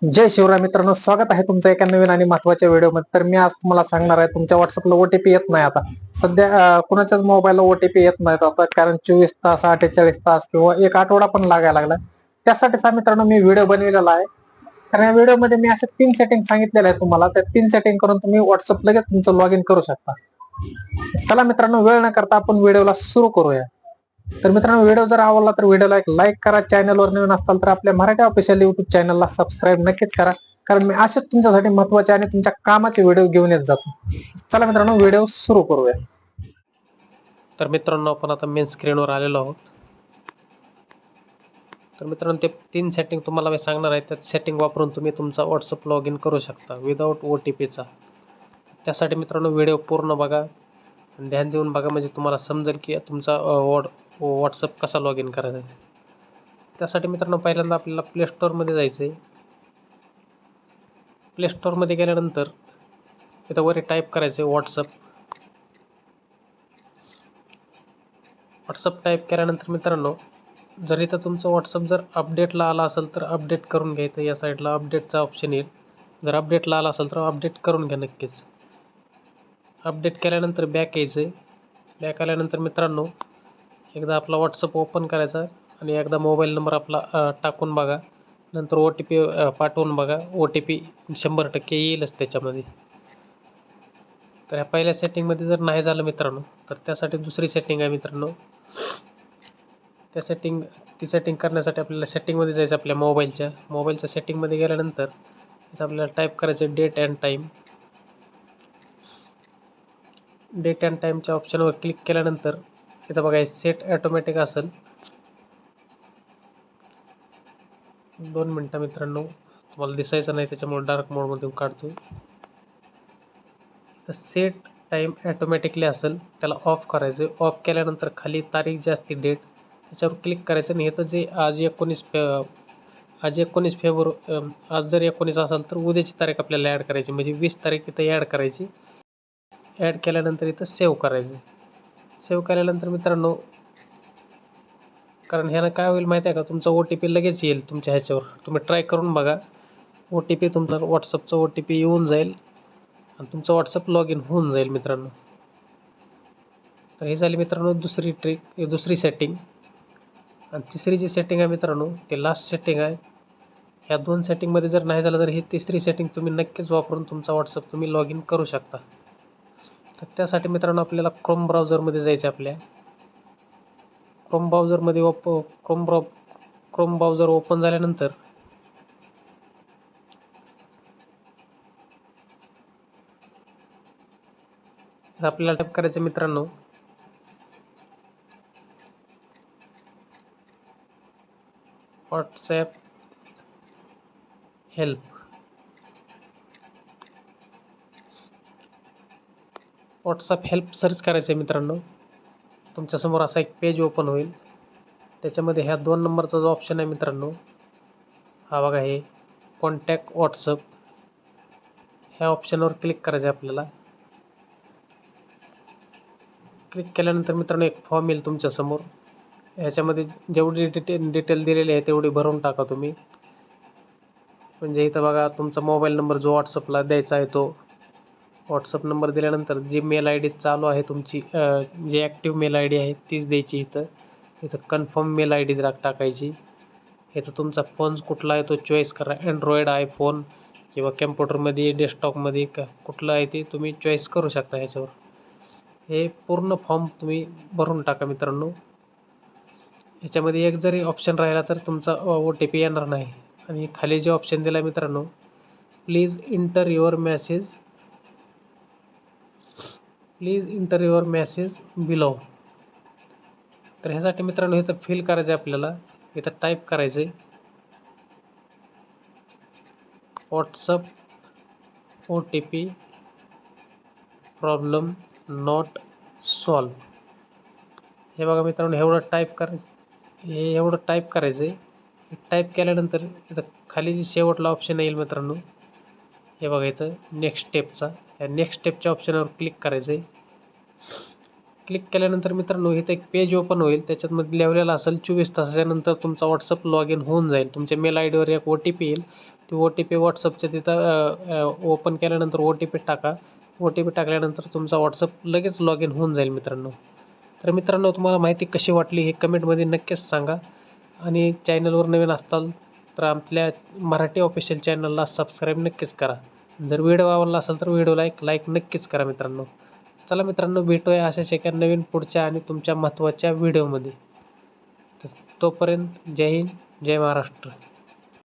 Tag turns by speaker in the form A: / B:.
A: जय शिवराय मित्रांनो, स्वागत आहे तुमचं एका नवीन आणि महत्त्वाच्या व्हिडिओमध्ये. तर मी आज तुम्हाला सांगणार आहे, तुमच्या व्हॉट्सअपला ओटीपी येत नाही. आता सध्या कुणाच्याच मोबाईलला ओटीपी येत नाहीत आता, कारण 24 तास 48 तास किंवा एक आठवडा पण लागायला लागला. त्यासाठीच मित्रांनो मी व्हिडिओ बनवलेला आहे. तर या व्हिडिओमध्ये मी असे 3 सेटिंग सांगितलेले आहेत तुम्हाला. त्या 3 सेटिंग करून तुम्ही व्हॉट्सअप लगेच तुमचं लॉग इन करू शकता. चला मित्रांनो, वेळ न करता आपण व्हिडिओला सुरू करूया. तर मित्रांनो, व्हिडिओ जर आवडला तर व्हिडिओला एक लाईक करा. चॅनलवर नवीन असाल तर आपल्या मराठी ऑफिशियल युट्यूब चॅनलला सबस्क्राईब नक्कीच करा, कारण मी असेच तुमच्यासाठी महत्त्वाचे आणि तुमच्या कामाचे व्हिडिओ घेऊन येत जातो. चला मित्रांनो, व्हिडिओ सुरू करूया.
B: तर मित्रांनो, आपण आता मेन स्क्रीनवर आलेलो आहोत. तर मित्रांनो, ते 3 सेटिंग तुम्हाला मी सांगणार आहे. त्या सेटिंग वापरून तुम्ही तुमचा व्हॉट्सअप लॉग इन करू शकता विदाऊट OTPचा. त्यासाठी मित्रांनो व्हिडिओ पूर्ण बघा आणि ध्यान देऊन बघा, म्हणजे तुम्हाला समजेल की तुमचा व्हॉट्सअप कसा लॉग इन करायचा आहे. त्यासाठी मित्रांनो पहिल्यांदा आपल्याला प्ले स्टोअरमध्ये जायचं आहे. प्ले स्टोअरमध्ये गेल्यानंतर इथं वर टाईप करायचं आहे व्हॉट्सअप टाईप केल्यानंतर मित्रांनो, जर इथं तुमचं व्हॉट्सअप जर अपडेटला आला असेल तर अपडेट करून घ्यायचं. या साईडला अपडेटचा ऑप्शन येईल. जर अपडेटला आला असेल तर अपडेट करून घ्या नक्कीच. अपडेट केल्यानंतर बॅक यायचं. बॅक आल्यानंतर मित्रांनो एकदा आपला व्हॉट्सअप ओपन करायचा आणि एकदा मोबाईल नंबर आपला टाकून बघा. नंतर OTP पाठवून बघा. OTP 100% येईलच त्याच्यामध्ये. तर ह्या पहिल्या सेटिंगमध्ये जर नाही झालं मित्रांनो, तर त्यासाठी दुसरी सेटिंग आहे मित्रांनो. ती सेटिंग करण्यासाठी आपल्याला सेटिंगमध्ये जायचं. आपल्या मोबाईलच्या सेटिंगमध्ये गेल्यानंतर इथं आपल्याला टाईप करायचं date and time. Date and टाईमच्या ऑप्शनवर क्लिक केल्यानंतर इथं बघा सेट ॲटोमॅटिक असेल. 2 मिनटं मित्रांनो, तुम्हाला दिसायचं नाही त्याच्यामुळे डार्क मोडमध्ये काढतो. तर सेट टाईम ॲटोमॅटिकली असेल, त्याला ऑफ करायचं. ऑफ केल्यानंतर खाली तारीख जी असते डेट, त्याच्यावर क्लिक करायचं आणि इथं जे आज 19 फेब्रुवारी, आज जर 19 असेल तर उद्याची तारीख आपल्याला ॲड करायची, म्हणजे 20 तारीख इथं ॲड करायची. ॲड केल्यानंतर इथं सेव्ह करायचं. सेव्ह केल्यानंतर मित्रांनो, कारण ह्यानं काय होईल माहिती आहे का, तुमचा OTP लगेच येईल तुमच्या ह्याच्यावर. तुम्ही ट्राय करून बघा. OTP तुमचा व्हॉट्सअपचा OTP येऊन जाईल आणि तुमचं व्हॉट्सअप लॉग इन होऊन जाईल मित्रांनो. तर हे झाली मित्रांनो दुसरी सेटिंग. आणि तिसरी जी सेटिंग आहे मित्रांनो, ते लास्ट सेटिंग आहे. ह्या 2 सेटिंगमध्ये जर नाही झालं तर ही तिसरी सेटिंग तुम्ही नक्कीच वापरून तुमचा व्हॉट्सअप तुम्ही लॉग इन करू शकता. तर त्यासाठी मित्रांनो आपल्याला क्रोम ब्राउझरमध्ये जायचं. आपल्या क्रोम ब्राउझरमध्ये क्रोम ब्राउझर ओपन झाल्यानंतर आपल्याला टाईप करायचं मित्रांनो WhatsApp help. WhatsApp help search करायचं आहे मित्रांनो. तुमच्यासमोर असा एक पेज ओपन होईल. त्याच्यामध्ये ह्या 2 नंबरचा जो ऑप्शन आहे मित्रांनो, हा बघा, हे कॉन्टॅक्ट व्हॉट्सअप, ह्या ऑप्शनवर क्लिक करायचं आहे आपल्याला. क्लिक केल्यानंतर मित्रांनो एक फॉर्म येईल तुमच्यासमोर. ह्याच्यामध्ये जेवढी डिटेल दिलेली आहे तेवढी भरून टाका तुम्ही. म्हणजे इथं बघा, तुमचा मोबाईल नंबर जो व्हॉट्सअपला द्यायचा आहे तो व्हॉट्सअप नंबर दिल्यानंतर जी मेल ID चालू आहे तुमची, जी ॲक्टिव्ह मेल ID आहे तीच द्यायची. इथं कन्फर्म मेल ID टाकायची. इथं तुमचा फोन कुठला आहे तो चॉईस करा. अँड्रॉईड, आयफोन किंवा कॅम्प्युटरमध्ये, डेस्कटॉपमध्ये कुठलं आहे ते तुम्ही चॉईस करू शकता ह्याच्यावर. हे पूर्ण फॉर्म तुम्ही भरून टाका मित्रांनो. ह्याच्यामध्ये एक जरी ऑप्शन राहिला तर तुमचा OTP येणार नाही. आणि खाली जे ऑप्शन दिला मित्रांनो, please inter your message below. तर ह्यासाठी मित्रांनो इथं फिल करायचं आहे आपल्याला. इथं टाईप करायचं आहे WhatsApp OTP problem not solve. हे बघा मित्रांनो, एवढं टाईप करायचं आहे. टाईप केल्यानंतर इथं खाली जी शेवटला ऑप्शन येईल मित्रांनो, हे बघा इथं नेक्स्ट स्टेपचा, या नेक्स्ट स्टेपच्या ऑप्शनवर क्लिक करायचं आहे. क्लिक केल्यानंतर मित्रांनो इथं एक पेज ओपन होईल. त्याच्यामध्ये लिहिलेलं असेल 24 तासाच्या नंतर तुमचा WhatsApp लॉग इन होऊन जाईल. तुमच्या मेल आय डीवर एक OTP येईल. ती OTP WhatsAppच्या तिथं ओपन केल्यानंतर OTP टाका. OTP टाकल्यानंतर तुमचा WhatsApp लगेच लॉग इन होऊन जाईल मित्रांनो. तर मित्रांनो तुम्हाला माहिती कशी वाटली हे कमेंटमध्ये नक्कीच सांगा. आणि चॅनलवर नवीन असाल तर आपल्या मराठी ऑफिशियल चॅनलला सबस्क्राईब नक्कीच करा. जर व्हिडिओ आवडला असेल तर व्हिडिओला एक लाईक नक्कीच करा मित्रांनो. चला मित्रांनो, भेटूया अशाच एका नवीन पुढच्या आणि तुमच्या महत्त्वाच्या व्हिडिओमध्ये. तर तोपर्यंत जय हिंद, जय महाराष्ट्र.